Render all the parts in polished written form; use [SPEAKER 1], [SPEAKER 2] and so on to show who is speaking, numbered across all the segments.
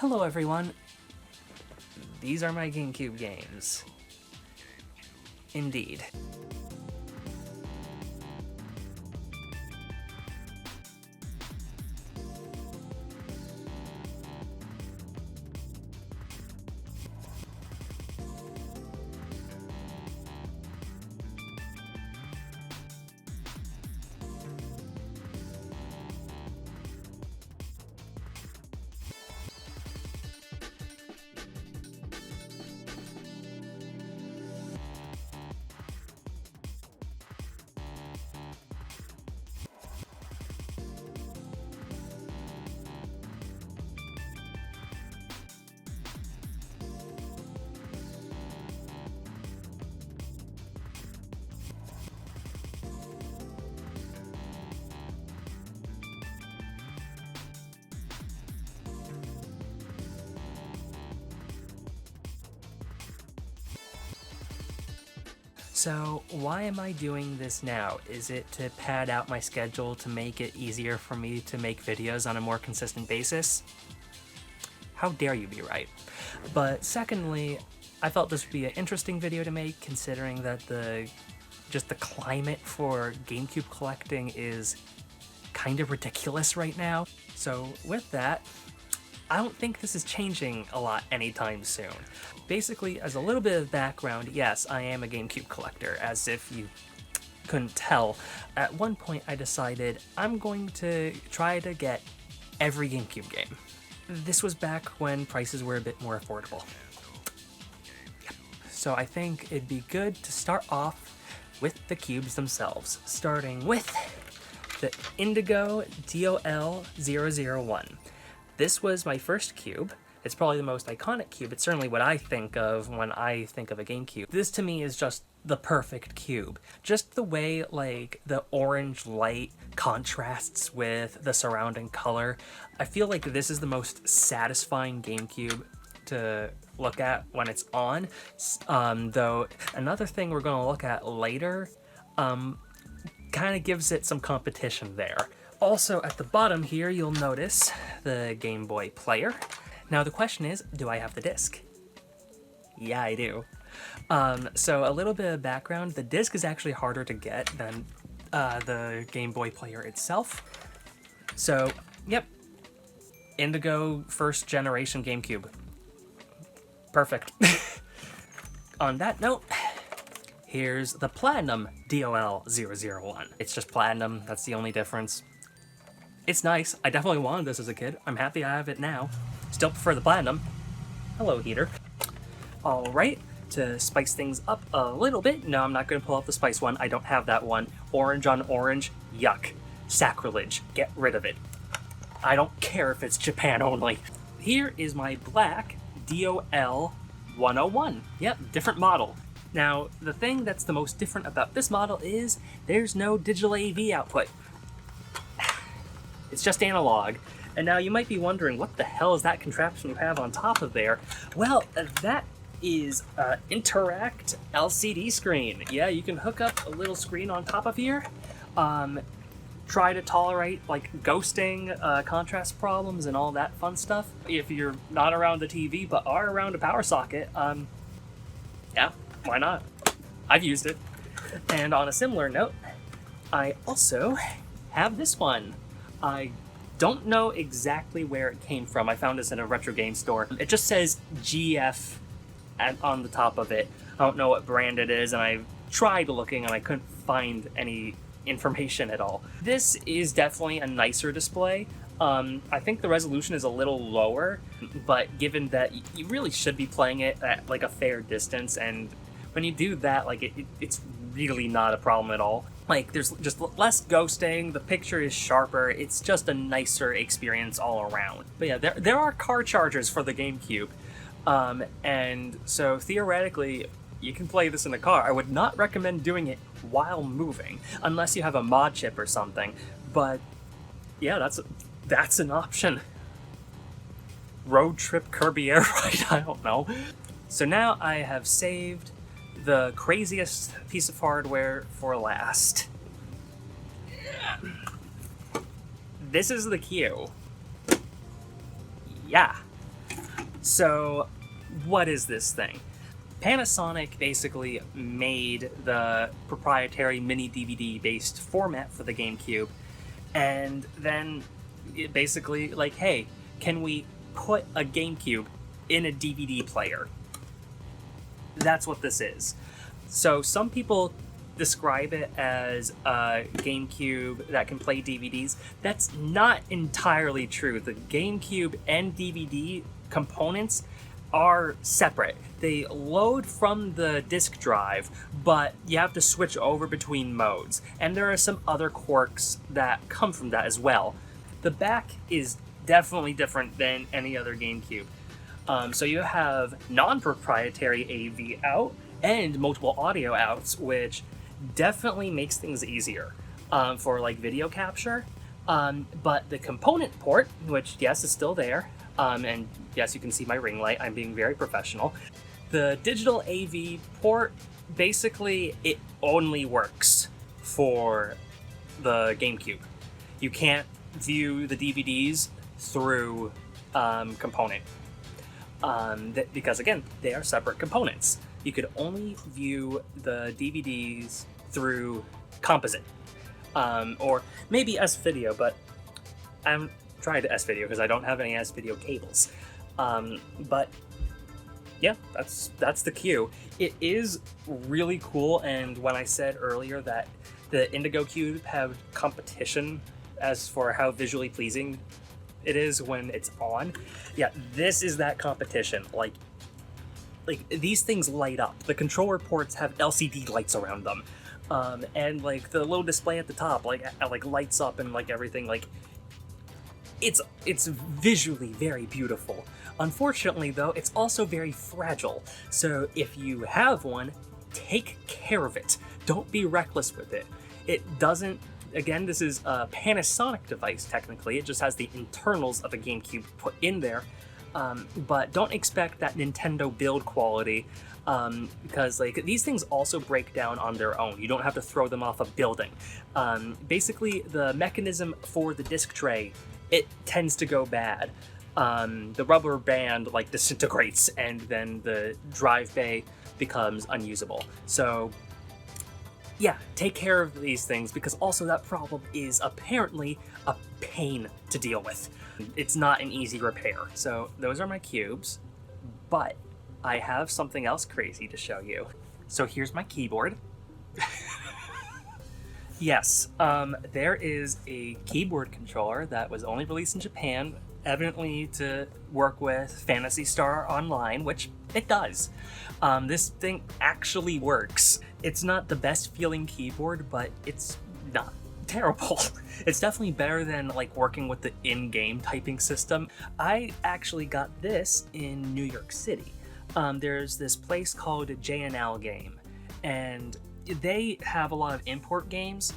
[SPEAKER 1] Hello everyone. These are my GameCube games. Indeed. So why am I doing this now? Is it to pad out my schedule to make it easier for me to make videos on a more consistent basis? How dare you be right. But secondly, I felt this would be an interesting video to make, considering that the climate for GameCube collecting is kind of ridiculous right now. So with that, I don't think this is changing a lot anytime soon. Basically, as a little bit of background, yes, I am a GameCube collector, as if you couldn't tell. At one point I decided I'm going to try to get every GameCube game. This was back when prices were a bit more affordable. Yep. So I think it'd be good to start off with the cubes themselves, starting with the Indigo DOL-001. This was my first cube. It's probably the most iconic cube. It's certainly what I think of when I think of a GameCube. This to me is just the perfect cube. Just the way, like, the orange light contrasts with the surrounding color. I feel like this is the most satisfying GameCube to look at when it's on. Though another thing we're going to look at later kind of gives it some competition there. Also, at the bottom here, you'll notice the Game Boy player. Now, the question is, do I have the disc? Yeah, I do. So, a little bit of background. The disc is actually harder to get than the Game Boy player itself. So, yep. Indigo first generation GameCube. Perfect. On that note, here's the Platinum DOL-001. It's just Platinum, that's the only difference. It's nice. I definitely wanted this as a kid. I'm happy I have it now. Still prefer the Platinum. Hello, heater. Alright, to spice things up a little bit. No, I'm not going to pull out the spice one. I don't have that one. Orange on orange. Yuck. Sacrilege. Get rid of it. I don't care if it's Japan only. Here is my black DOL-101. Yep, different model. Now, the thing that's the most different about this model is there's no digital AV output. It's just analog. And now you might be wondering, what the hell is that contraption you have on top of there? Well, that is an Interact LCD screen. Yeah, you can hook up a little screen on top of here. Try to tolerate, like, ghosting, contrast problems, and all that fun stuff. If you're not around the TV, but are around a power socket, yeah, why not? I've used it. And on a similar note, I also have this one. I don't know exactly where it came from. I found this in a retro game store. It just says GF on the top of it. I don't know what brand it is, and I tried looking and I couldn't find any information at all. This is definitely a nicer display. I think the resolution is a little lower, but given that you really should be playing it at like a fair distance, and when you do that, like it's really not a problem at all. Like, there's just less ghosting, the picture is sharper, it's just a nicer experience all around. But yeah, there are car chargers for the GameCube, and so theoretically, you can play this in a car. I would not recommend doing it while moving, unless you have a mod chip or something, but yeah, that's an option. Road trip Kirby Air Ride, I don't know. So now I have saved the craziest piece of hardware for last. This is the Q. Yeah. So, what is this thing? Panasonic basically made the proprietary mini DVD based format for the GameCube, and then it basically like, hey, can we put a GameCube in a DVD player? That's what this is. So some people describe it as a GameCube that can play DVDs. That's not entirely true. The GameCube and DVD components are separate. They load from the disk drive, but you have to switch over between modes. And there are some other quirks that come from that as well. The back is definitely different than any other GameCube. So you have non-proprietary AV out and multiple audio outs, which definitely makes things easier for like video capture. But the component port, which yes is still there, and yes you can see my ring light, I'm being very professional. The digital AV port, basically it only works for the GameCube. You can't view the DVDs through component. Because again, they are separate components. You could only view the DVDs through composite, or maybe S-Video, but I haven't tried S-Video because I don't have any S-Video cables. But yeah, that's the Q. It is really cool, and when I said earlier that the Indigo Cube have competition as for how visually pleasing it is when it's on, yeah, this is that competition. Like these things light up. The controller ports have LCD lights around them, and like the little display at the top like lights up and like everything. Like it's visually very beautiful. Unfortunately though, it's also very fragile, so if you have one, take care of it. Don't be reckless with it. It doesn't, again, this is a Panasonic device technically, it just has the internals of a GameCube put in there, but don't expect that Nintendo build quality, because like these things also break down on their own. You don't have to throw them off a building. Basically the mechanism for the disc tray, it tends to go bad. The rubber band like disintegrates and then the drive bay becomes unusable. So yeah, take care of these things, because also that problem is apparently a pain to deal with. It's not an easy repair. So those are my cubes, but I have something else crazy to show you. So here's my keyboard. Yes, there is a keyboard controller that was only released in Japan, evidently to work with Phantasy Star Online, which it does. This thing actually works. It's not the best feeling keyboard, but it's not terrible. It's definitely better than like working with the in-game typing system. I actually got this in New York City. There's this place called JNL Game, and they have a lot of import games,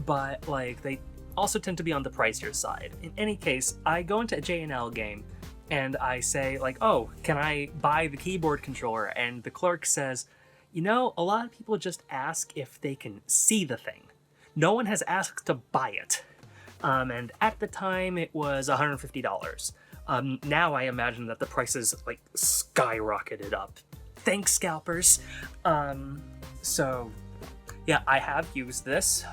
[SPEAKER 1] but like they also tend to be on the pricier side. In any case, I go into a JNL Game and I say like, oh, can I buy the keyboard controller? And the clerk says, you know, a lot of people just ask if they can see the thing. No one has asked to buy it. And at the time it was $150. Now I imagine that the prices like skyrocketed up. Thanks, scalpers. So yeah, I have used this.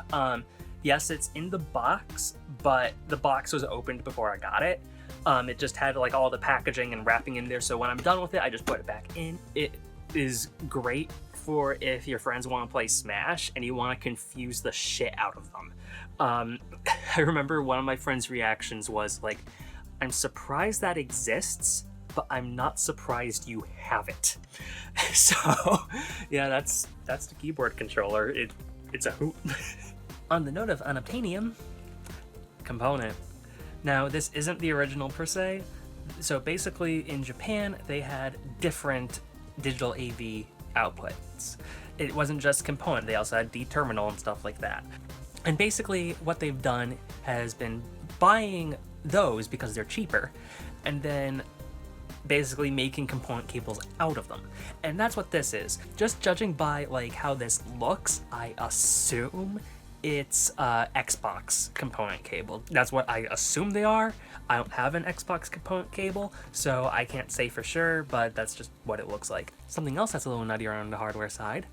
[SPEAKER 1] Yes, it's in the box, but the box was opened before I got it. It just had like all the packaging and wrapping in there, so when I'm done with it, I just put it back in. It is great for if your friends want to play Smash and you want to confuse the shit out of them. I remember one of my friends' reactions was like, I'm surprised that exists, but I'm not surprised you have it. So yeah, that's the keyboard controller. It's a hoot. On the note of unobtainium, component. Now, this isn't the original per se. So basically, in Japan, they had different digital AV outputs. It wasn't just component, they also had D-terminal and stuff like that. And basically, what they've done has been buying those because they're cheaper, and then basically making component cables out of them. And that's what this is. Just judging by like how this looks, I assume it's Xbox component cable. That's what I assume they are. I don't have an Xbox component cable, so I can't say for sure, but that's just what it looks like. Something else that's a little nuttier on the hardware side,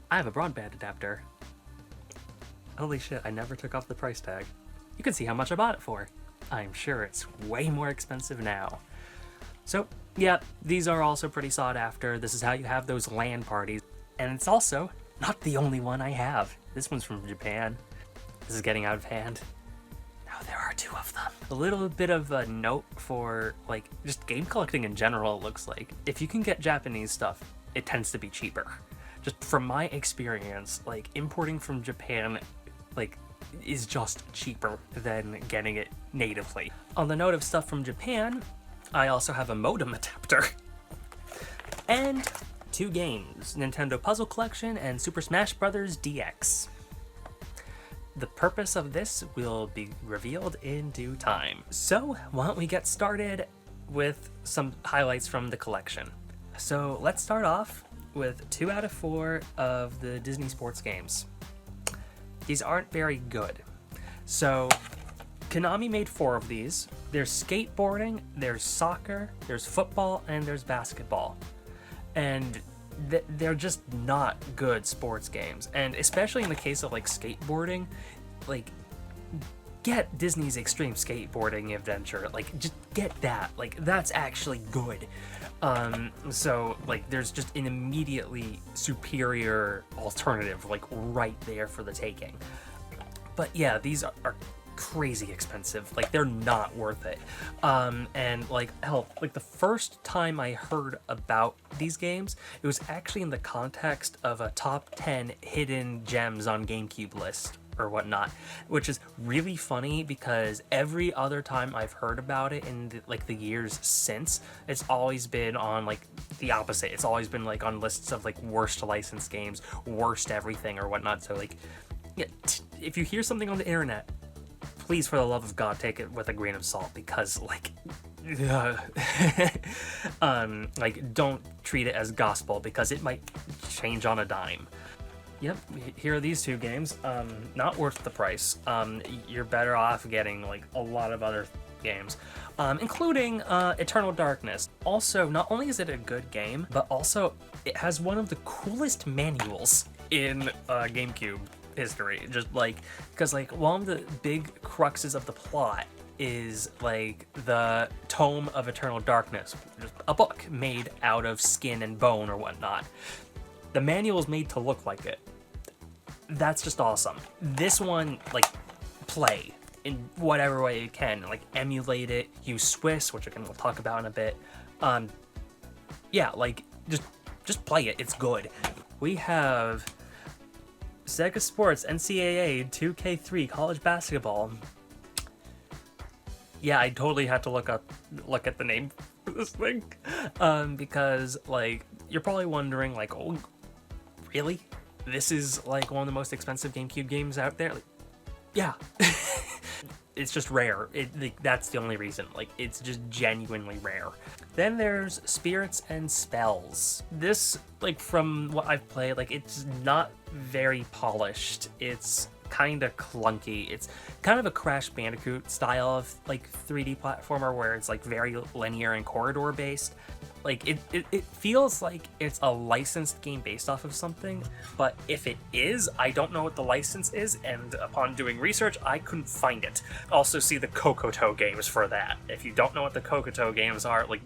[SPEAKER 1] I have a broadband adapter. Holy shit, I never took off the price tag. You can see how much I bought it for. I'm sure it's way more expensive now. So, yeah, these are also pretty sought after. This is how you have those LAN parties. And it's also not the only one I have. This one's from Japan. This is getting out of hand. Now there are 2 of them. A little bit of a note for, like, just game collecting in general, it looks like. If you can get Japanese stuff, it tends to be cheaper. Just from my experience, like, importing from Japan, like, is just cheaper than getting it natively. On the note of stuff from Japan, I also have a modem adapter. And 2 games, Nintendo Puzzle Collection and Super Smash Bros. DX. The purpose of this will be revealed in due time. So, why don't we get started with some highlights from the collection. So, let's start off with 2 out of 4 of the Disney sports games. These aren't very good. So, Konami made 4 of these. There's skateboarding, there's soccer, there's football, and there's basketball. And they're just not good sports games. And especially in the case of like skateboarding, like get Disney's Extreme Skateboarding Adventure. Like just get that. Like that's actually good. So like there's just an immediately superior alternative like right there for the taking. But yeah, these are crazy expensive. Like they're not worth it. And like hell, like the first time I heard about these games, it was actually in the context of a top 10 hidden gems on GameCube list or whatnot, which is really funny because every other time I've heard about it in the years since, it's always been on like the opposite. It's always been like on lists of like worst licensed games, worst everything or whatnot. So like, yeah, if you hear something on the internet, please, for the love of God, take it with a grain of salt because, like, like, don't treat it as gospel because it might change on a dime. Yep, here are these 2 games. Not worth the price. You're better off getting, like, a lot of other games, including Eternal Darkness. Also, not only is it a good game, but also it has one of the coolest manuals in GameCube history. Just like because like one of the big cruxes of the plot is like the Tome of Eternal Darkness, just a book made out of skin and bone or whatnot. The manual is made to look like it. That's just awesome. This one, like, play in whatever way you can, like emulate it, use Swiss, which we'll talk about in a bit. Yeah, like just play it. It's good. We have Sega Sports NCAA 2K3 College Basketball. Yeah, I totally had to look at the name for this thing, because like you're probably wondering like, oh, really? This is like one of the most expensive GameCube games out there? Like, yeah, it's just rare. That's the only reason. Like it's just genuinely rare. Then there's Spirits and Spells. This, like, from what I've played, like, it's not very polished. It's kind of clunky. It's kind of a Crash Bandicoot style of, like, 3D platformer where it's, like, very linear and corridor-based. Like, it feels like it's a licensed game based off of something, but if it is, I don't know what the license is, and upon doing research, I couldn't find it. Also see the Kokoto games for that. If you don't know what the Kokoto games are, like,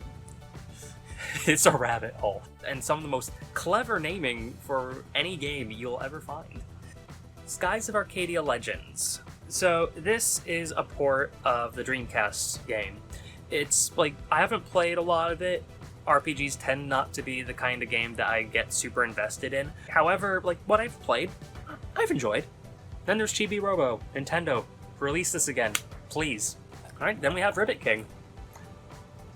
[SPEAKER 1] it's a rabbit hole. And some of the most clever naming for any game you'll ever find. Skies of Arcadia Legends. So this is a port of the Dreamcast game. It's like, I haven't played a lot of it. RPGs tend not to be the kind of game that I get super invested in. However, like, what I've played, I've enjoyed. Then there's Chibi Robo. Nintendo, release this again, please. Alright, then we have Ribbit King.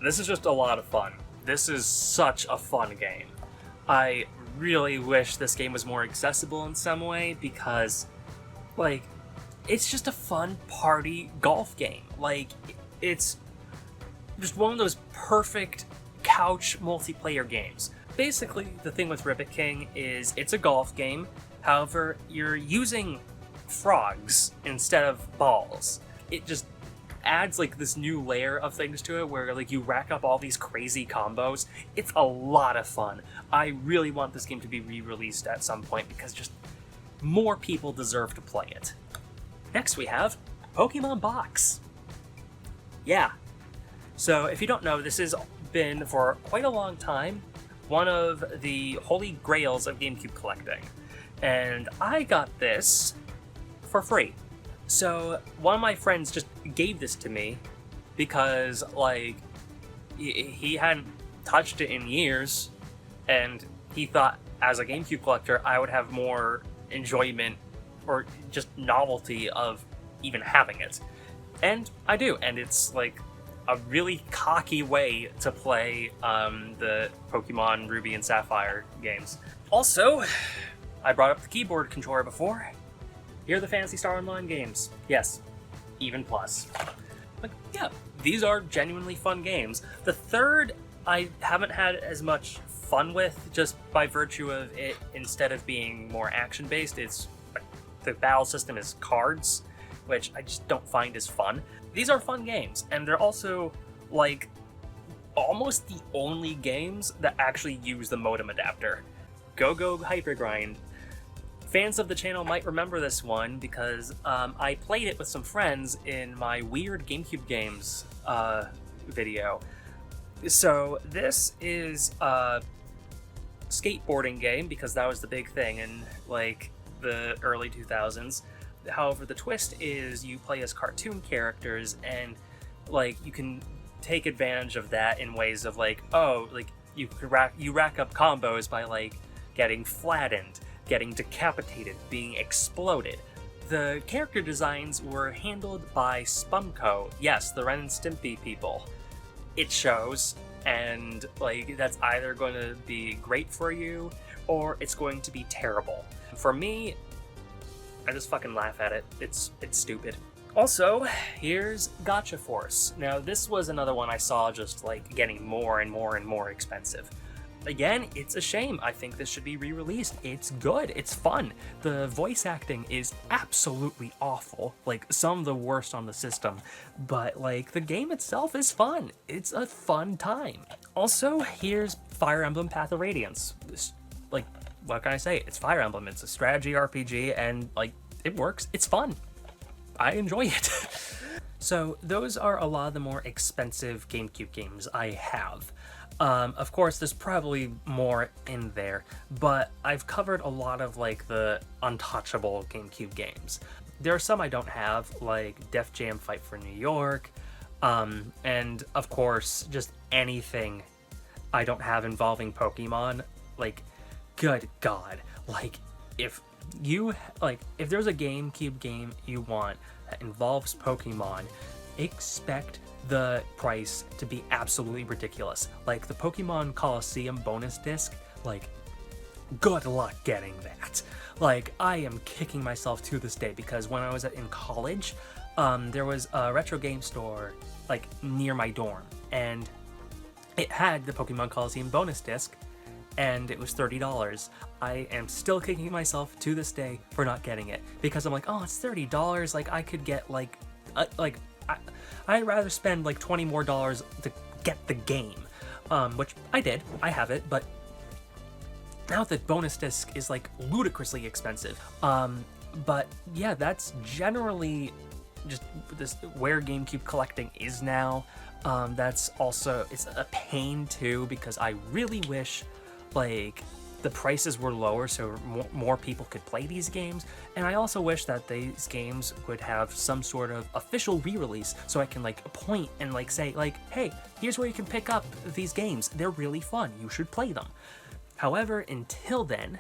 [SPEAKER 1] This is just a lot of fun. This is such a fun game. I really wish this game was more accessible in some way because, like, it's just a fun party golf game. Like, it's just one of those perfect couch multiplayer games. Basically, the thing with Ribbit King is it's a golf game. However, you're using frogs instead of balls. It just adds like this new layer of things to it where like you rack up all these crazy combos. It's a lot of fun. I really want this game to be re-released at some point because just more people deserve to play it. Next we have Pokemon Box. Yeah. So if you don't know, this has been for quite a long time one of the holy grails of GameCube collecting. And I got this for free. So one of my friends just gave this to me because like he hadn't touched it in years, and he thought as a GameCube collector I would have more enjoyment or just novelty of even having it. And I do, and it's like a really cocky way to play the Pokemon Ruby and Sapphire games. Also, I brought up the keyboard controller before. Here are the Phantasy Star Online games. Yes, even plus. But yeah, these are genuinely fun games. The third I haven't had as much fun with, just by virtue of it, instead of being more action-based, it's the battle system is cards, which I just don't find as fun. These are fun games, and they're also like almost the only games that actually use the modem adapter. Go Hyper Grind. Fans of the channel might remember this one because I played it with some friends in my weird GameCube games video. So this is a skateboarding game because that was the big thing in like the early 2000s. However, the twist is you play as cartoon characters, and like you can take advantage of that in ways of like, oh, like you rack up combos by like getting flattened, getting decapitated, being exploded. The character designs were handled by Spumco. Yes, the Ren and Stimpy people. It shows, and like that's either going to be great for you or it's going to be terrible. For me, I just fucking laugh at it. It's stupid. Also, here's Gotcha Force. Now, this was another one I saw just like getting more and more and more expensive. Again, it's a shame. I think this should be re-released. It's good. It's fun. The voice acting is absolutely awful. Like, some of the worst on the system. But, like, the game itself is fun. It's a fun time. Also, here's Fire Emblem Path of Radiance. Like, what can I say? It's Fire Emblem. It's a strategy RPG, and, like, it works. It's fun. I enjoy it. So, those are a lot of the more expensive GameCube games I have. Of course, there's probably more in there, but I've covered a lot of, like, the untouchable GameCube games. There are some I don't have, like Def Jam Fight for New York, and, of course, just anything I don't have involving Pokemon. Like, good God. Like, if there's a GameCube game you want that involves Pokemon, expect the price to be absolutely ridiculous. Like the Pokemon Coliseum bonus disc, like, good luck getting that. Like, I am kicking myself to this day because when I was in college, there was a retro game store like near my dorm, and it had the Pokemon Coliseum bonus disc, and it was $30. I am still kicking myself to this day for not getting it because I'm like, oh, it's $30. Like, I could get I'd rather spend like $20 more to get the game, which I did. I have it, but now the bonus disc is like ludicrously expensive. But yeah, that's generally just this where GameCube collecting is now. That's also, it's a pain too because I really wish like the prices were lower so more people could play these games, and I also wish that these games would have some sort of official re-release so I can like point and like say like, hey, here's where you can pick up these games, they're really fun, you should play them. However, until then,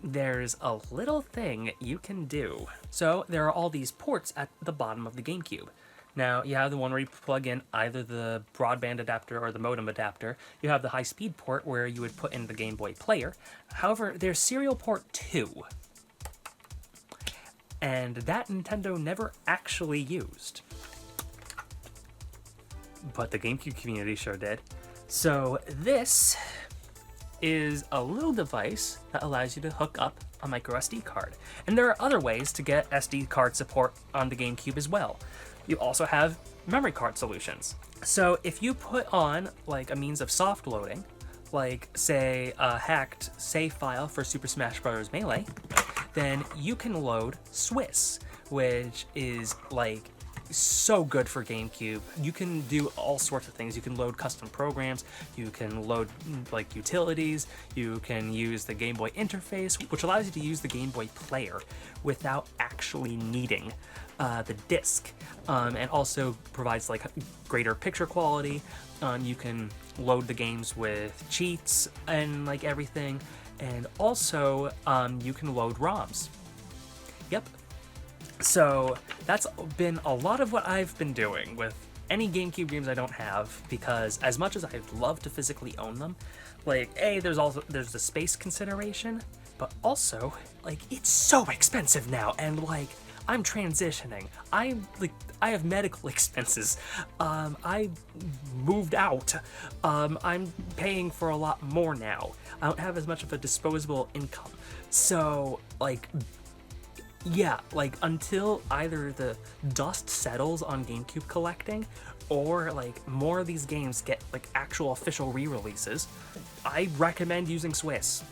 [SPEAKER 1] there's a little thing you can do. So there are all these ports at the bottom of the GameCube. Now, you have the one where you plug in either the broadband adapter or the modem adapter. You have the high-speed port where you would put in the Game Boy player. However, there's Serial Port 2. And that Nintendo never actually used. But the GameCube community sure did. So this is a little device that allows you to hook up a micro SD card. And there are other ways to get SD card support on the GameCube as well. You also have memory card solutions. So if you put on like a means of soft loading, like say a hacked save file for Super Smash Bros. Melee, then you can load Swiss, which is like so good for GameCube. You can do all sorts of things. You can load custom programs, you can load like utilities, you can use the Game Boy interface, which allows you to use the Game Boy player without actually needing the disc, and also provides like greater picture quality. You can load the games with cheats and like everything, and also you can load ROMs. Yep. So that's been a lot of what I've been doing with any GameCube games I don't have, because as much as I'd love to physically own them, like there's the space consideration, but also like it's so expensive now, and like I'm transitioning. I have medical expenses. I moved out. I'm paying for a lot more now. I don't have as much of a disposable income. So like, yeah, like until either the dust settles on GameCube collecting, or like more of these games get like actual official re-releases, I recommend using Swiss.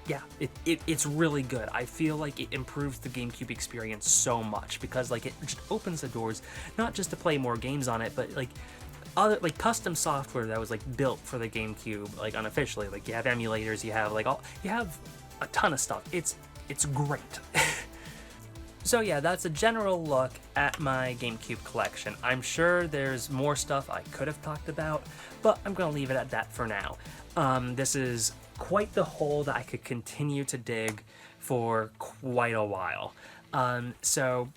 [SPEAKER 1] Yeah, it's really good. I feel like it improves the GameCube experience so much, because like it just opens the doors, not just to play more games on it, but like other like custom software that was like built for the GameCube, like unofficially. Like you have emulators, you have a ton of stuff. It's great. So yeah, that's a general look at my GameCube collection. I'm sure there's more stuff I could have talked about, but I'm gonna leave it at that for now. This is quite the hole that I could continue to dig for quite a while. So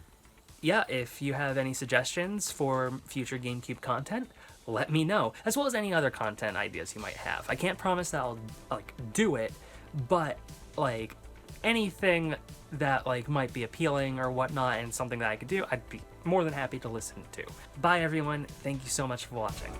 [SPEAKER 1] yeah, if you have any suggestions for future GameCube content, let me know, as well as any other content ideas you might have. I can't promise that I'll like do it, but like anything that like might be appealing or whatnot and something that I could do, I'd be more than happy to listen to. Bye everyone, thank you so much for watching.